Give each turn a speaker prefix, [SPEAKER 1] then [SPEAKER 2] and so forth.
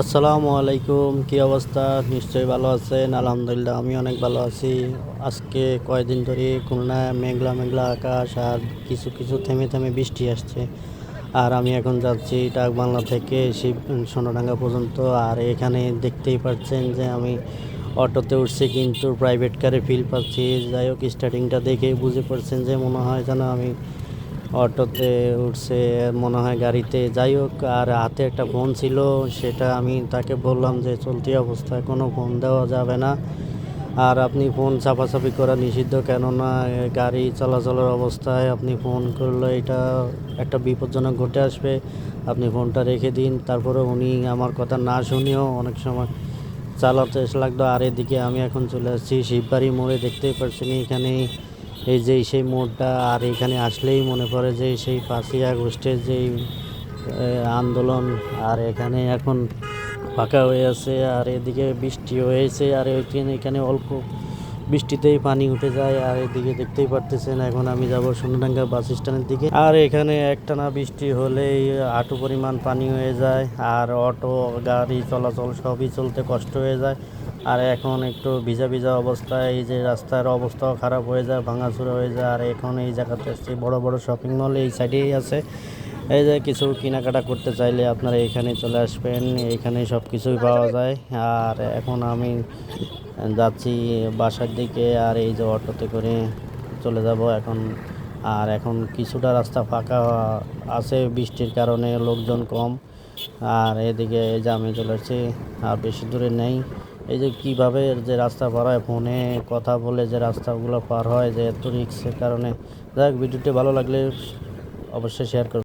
[SPEAKER 1] আসসালামু আলাইকুম, কি অবস্থা? নিশ্চয়ই ভালো আছেন। আলহামদুলিল্লাহ আমি অনেক ভালো আছি। আজকে কয়েকদিন ধরে খুলনায় মেঘলা মেঘলা আকাশ আর কিছু কিছু থেমে থেমে বৃষ্টি আসছে। আর আমি এখন যাচ্ছি ডাকবাংলা থেকে সোনাডাঙ্গা পর্যন্ত। আর এখানে দেখতেই পাচ্ছেন যে আমি অটোতে উঠছি, কিন্তু প্রাইভেট কারে ফিল পাচ্ছি। যাই হোক, স্টার্টিংটা দেখেই বুঝে পারছেন যে মনে হয় যেন আমি অটোতে উঠছে, মনে হয় গাড়িতে। যাই হোক, আর হাতে একটা ফোন ছিল, সেটা আমি তাকে বললাম যে চলতি অবস্থায় কোনো ফোন দেওয়া যাবে না। আর আপনি ফোন চাপাচাপি করা নিষিদ্ধ, কেননা গাড়ি চলাচলের অবস্থায় আপনি ফোন করলে এটা একটা বিপজ্জনক ঘটে আসবে। আপনি ফোনটা রেখে দিন। তারপরে উনি আমার কথা না শুনেও অনেক সময় চালাতে লাগলো। আর এদিকে আমি এখন চলে আসছি শিববাড়ি মোড়ে। দেখতেই পাচ্ছেন এখানে এই যে সেই মোড়টা, আর এখানে আসলেই মনে পড়ে যে সেই 5ই আগস্টের যেই আন্দোলন। আর এখানে এখন ফাঁকা হয়ে আছে, আর এদিকে বৃষ্টি হয়েছে, আর এখানে অল্প বৃষ্টিতেই পানি উঠে যায়। আর এদিকে দেখতেই পারতেছেন এখন আমি যাব সোনাডাঙ্গা বাস স্ট্যান্ডের দিকে। আর এখানে একটানা বৃষ্টি হলেই হাঁটু পরিমাণ পানি হয়ে যায়, আর অটো গাড়ি চলাচল সবই চলতে কষ্ট হয়ে যায়। আর এখন একটু ভিজা ভিজা অবস্থায় এই যে রাস্তার অবস্থাও খারাপ হয়ে যায়, ভাঙাচুরা হয়ে যায়। আর এখন এই জায়গাতে আসছি, বড় বড় শপিং মল এই সাইডেই আছে। এই যে কিছু কেনাকাটা করতে চাইলে আপনারা এখানে চলে আসবেন, এখানে সব কিছুই পাওয়া যায়। আর এখন আমি যাচ্ছি বাসার দিকে, আর এই যে অটোতে করে চলে যাব এখন। আর এখন কিছুটা রাস্তা ফাঁকা আছে বৃষ্টির কারণে, লোকজন কম। আর এদিকে এই যে আমি চলে আসছি, আর বেশি দূরে নেই। এই যে কিভাবে যে রাস্তা পার হয়, ফোনে কথা বলে যে রাস্তাগুলো পার হয়, যে এত রিক্সের কারণে। যাক, ভিডিওটি ভালো লাগলে অবশ্যই শেয়ার করবেন।